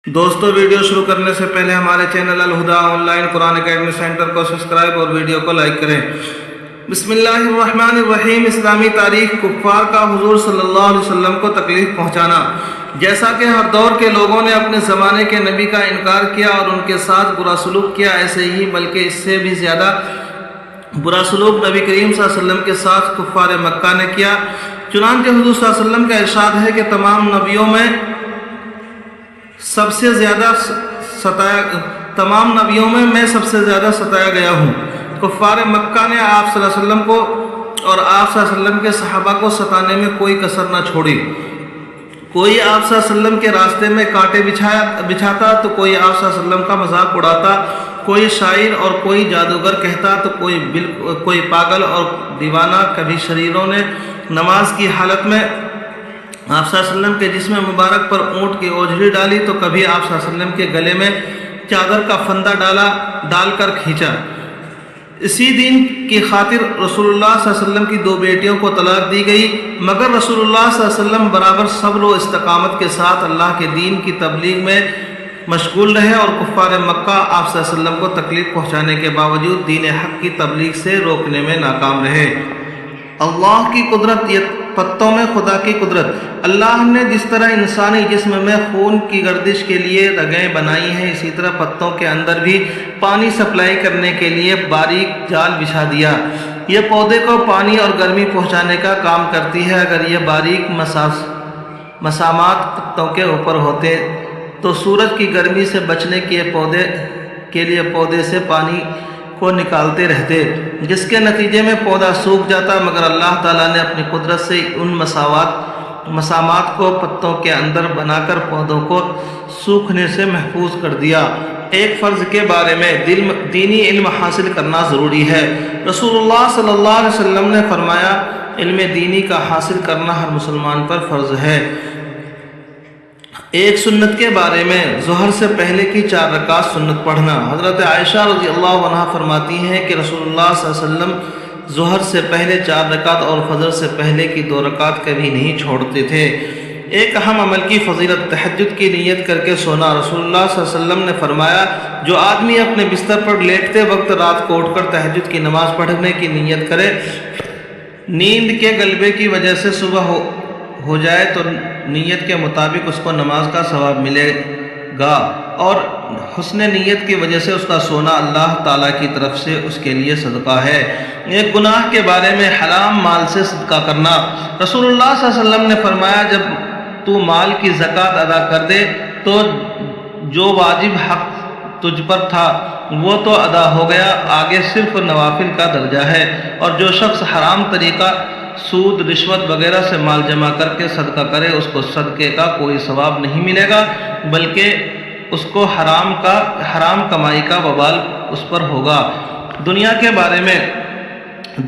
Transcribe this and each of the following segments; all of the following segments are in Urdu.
دوستو ویڈیو شروع کرنے سے پہلے ہمارے channel Al Huda online Quran academy centre کو سبسکرائب اور ویڈیو کو لائک کریں۔ بسم اللہ الرحمن الرحیم۔ اسلامی تاریخ کفار کا حضور صلی اللہ علیہ وسلم کو تکلیف پہنچانا۔ جیسا کہ ہر دور کے لوگوں نے اپنے زمانے کے نبی کا انکار کیا اور ان کے ساتھ برا سلوک کیا، ایسے ہی بلکہ اس سے بھی زیادہ برا سلوک نبی کریم صلی اللہ علیہ وسلم کے ساتھ کفار مکہ نے کیا۔ چنانچہ حضور صلی اللہ علیہ وسلم کا ارشاد ہے کہ تمام نبیوں میں میں سب سے زیادہ ستایا گیا ہوں۔ کفار مکہ نے آپ صلی اللہ علیہ وسلم کو اور آپ صلی اللہ علیہ وسلم کے صحابہ کو ستانے میں کوئی کسر نہ چھوڑی۔ کوئی آپ صلی اللہ علیہ وسلم کے راستے میں کانٹے بچھاتا تو کوئی آپ صلی اللہ علیہ وسلم کا مذاق اڑاتا، کوئی شاعر اور کوئی جادوگر کہتا تو کوئی پاگل اور دیوانہ۔ کبھی شریروں نے نماز کی حالت میں آپ صلی اللہ علیہ وسلم کے جسم مبارک پر اونٹ کی اوجھلی ڈالی تو کبھی آپ صلی اللہ علیہ وسلم کے گلے میں چادر کا پھندا ڈال کر کھینچا۔ اسی دین کی خاطر رسول اللہ صلی اللہ علیہ وسلم کی 2 بیٹیوں کو طلاق دی گئی، مگر رسول اللہ صلی اللہ علیہ وسلم برابر صبر و استقامت کے ساتھ اللہ کے دین کی تبلیغ میں مشغول رہے اور کفار مکہ آپ صلی اللہ علیہ وسلم کو تکلیف پہنچانے کے باوجود دین حق کی تبلیغ سے روکنے میں ناکام رہے۔ اللہ کی قدرت، یہ پتوں میں خدا کی قدرت۔ اللہ نے جس طرح انسانی جسم میں خون کی گردش کے لیے رگیں بنائی ہیں، اسی طرح پتوں کے اندر بھی پانی سپلائی کرنے کے لیے باریک جال بچھا دیا۔ یہ پودے کو پانی اور گرمی پہنچانے کا کام کرتی ہے۔ اگر یہ باریک مسامات پتوں کے اوپر ہوتے تو سورج کی گرمی سے بچنے کے لیے پودے سے پانی کو نکالتے رہتے، جس کے نتیجے میں پودا سوکھ جاتا، مگر اللہ تعالیٰ نے اپنی قدرت سے ان مسامات کو پتوں کے اندر بنا کر پودوں کو سوکھنے سے محفوظ کر دیا۔ ایک فرض کے بارے میں دینی علم حاصل کرنا ضروری ہے۔ رسول اللہ صلی اللہ علیہ وسلم نے فرمایا، علم دینی کا حاصل کرنا ہر مسلمان پر فرض ہے۔ ایک سنت کے بارے میں ظہر سے پہلے کی 4 رکعت سنت پڑھنا۔ حضرت عائشہ رضی اللہ عنہا فرماتی ہیں کہ رسول اللہ صلی اللہ علیہ وسلم ظہر سے پہلے 4 رکعت اور فجر سے پہلے کی 2 رکعت کبھی نہیں چھوڑتے تھے۔ ایک اہم عمل کی فضیلت، تہجد کی نیت کر کے سونا۔ رسول اللہ صلی اللہ علیہ وسلم نے فرمایا، جو آدمی اپنے بستر پر لیٹتے وقت رات کو اٹھ کر تہجد کی نماز پڑھنے کی نیت کرے، نیند کے غلبے کی وجہ سے صبح ہو جائے تو نیت کے مطابق اس کو نماز کا ثواب ملے گا، اور حسن نیت کی وجہ سے اس کا سونا اللہ تعالیٰ کی طرف سے اس کے لیے صدقہ ہے۔ ایک گناہ کے بارے میں حرام مال سے صدقہ کرنا۔ رسول اللہ صلی اللہ علیہ وسلم نے فرمایا، جب تو مال کی زکوٰۃ ادا کر دے تو جو واجب حق تجھ پر تھا وہ تو ادا ہو گیا، آگے صرف نوافل کا درجہ ہے۔ اور جو شخص حرام طریقہ سود، رشوت وغیرہ سے مال جمع کر کے صدقہ کرے، اس کو صدقے کا کوئی ثواب نہیں ملے گا، بلکہ اس کو حرام کمائی کا وبال اس پر ہوگا۔ دنیا کے بارے میں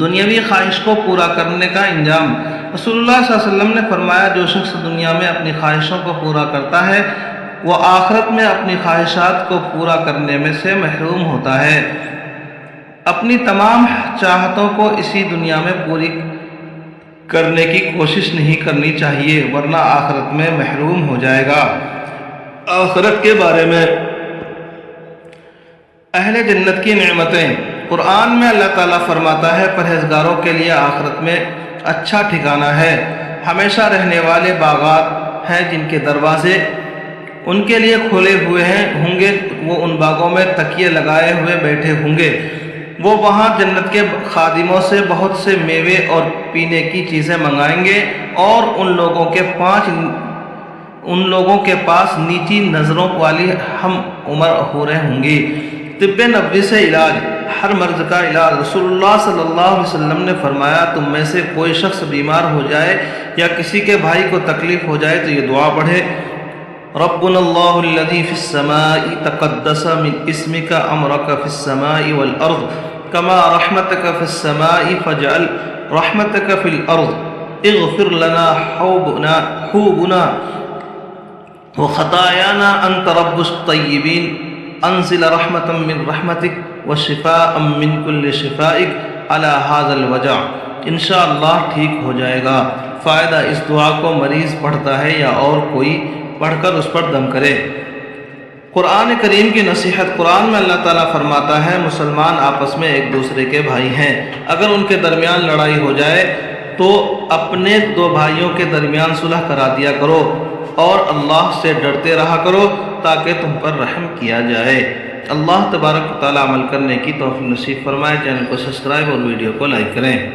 دنیاوی خواہش کو پورا کرنے کا انجام۔ رسول اللہ صلی اللہ علیہ وسلم نے فرمایا، جو شخص دنیا میں اپنی خواہشوں کو پورا کرتا ہے وہ آخرت میں اپنی خواہشات کو پورا کرنے میں سے محروم ہوتا ہے۔ اپنی تمام چاہتوں کو اسی دنیا میں پوری کرنے کی کوشش نہیں کرنی چاہیے، ورنہ آخرت میں محروم ہو جائے گا۔ آخرت کے بارے میں اہل جنت کی نعمتیں۔ قرآن میں اللہ تعالیٰ فرماتا ہے، پرہیزگاروں کے لیے آخرت میں اچھا ٹھکانہ ہے، ہمیشہ رہنے والے باغات ہیں جن کے دروازے ان کے لیے کھولے ہوئے ہوں گے، وہ ان باغوں میں تکیے لگائے ہوئے بیٹھے ہوں گے، وہ وہاں جنت کے خادموں سے بہت سے میوے اور پینے کی چیزیں منگائیں گے، اور ان لوگوں کے پاس نیچی نظروں والی ہم عمر حوریں ہوں گی۔ طب نبوی سے علاج، ہر مرض کا علاج۔ رسول اللہ صلی اللہ علیہ وسلم نے فرمایا، تم میں سے کوئی شخص بیمار ہو جائے یا کسی کے بھائی کو تکلیف ہو جائے تو یہ دعا پڑھے، ربنا اللہ الذی فی السماء تقدس من اسمک امرک فی السماء والارض کما رحمتک فی السماء فاجعل رحمتک فی الارض اغفر لنا حوبنا وخطایانا انت رب الطیبین انزل رحمتا من رحمتک وشفاء من کل شفائک علی ھذا الوجع۔ انشاءاللہ ٹھیک ہو جائے گا۔ فائدہ، اس دعا کو مریض پڑھتا ہے یا اور کوئی پڑھ کر اس پر دم کرے۔ قرآن کریم کی نصیحت، قرآن میں اللہ تعالیٰ فرماتا ہے مسلمان آپس میں ایک دوسرے کے بھائی ہیں، اگر ان کے درمیان لڑائی ہو جائے تو اپنے دو بھائیوں کے درمیان صلح کرا دیا کرو اور اللہ سے ڈرتے رہا کرو تاکہ تم پر رحم کیا جائے۔ اللہ تبارک و تعالیٰ عمل کرنے کی توفیق نصیب فرمائے۔ چینل کو سبسکرائب اور ویڈیو کو لائک کریں۔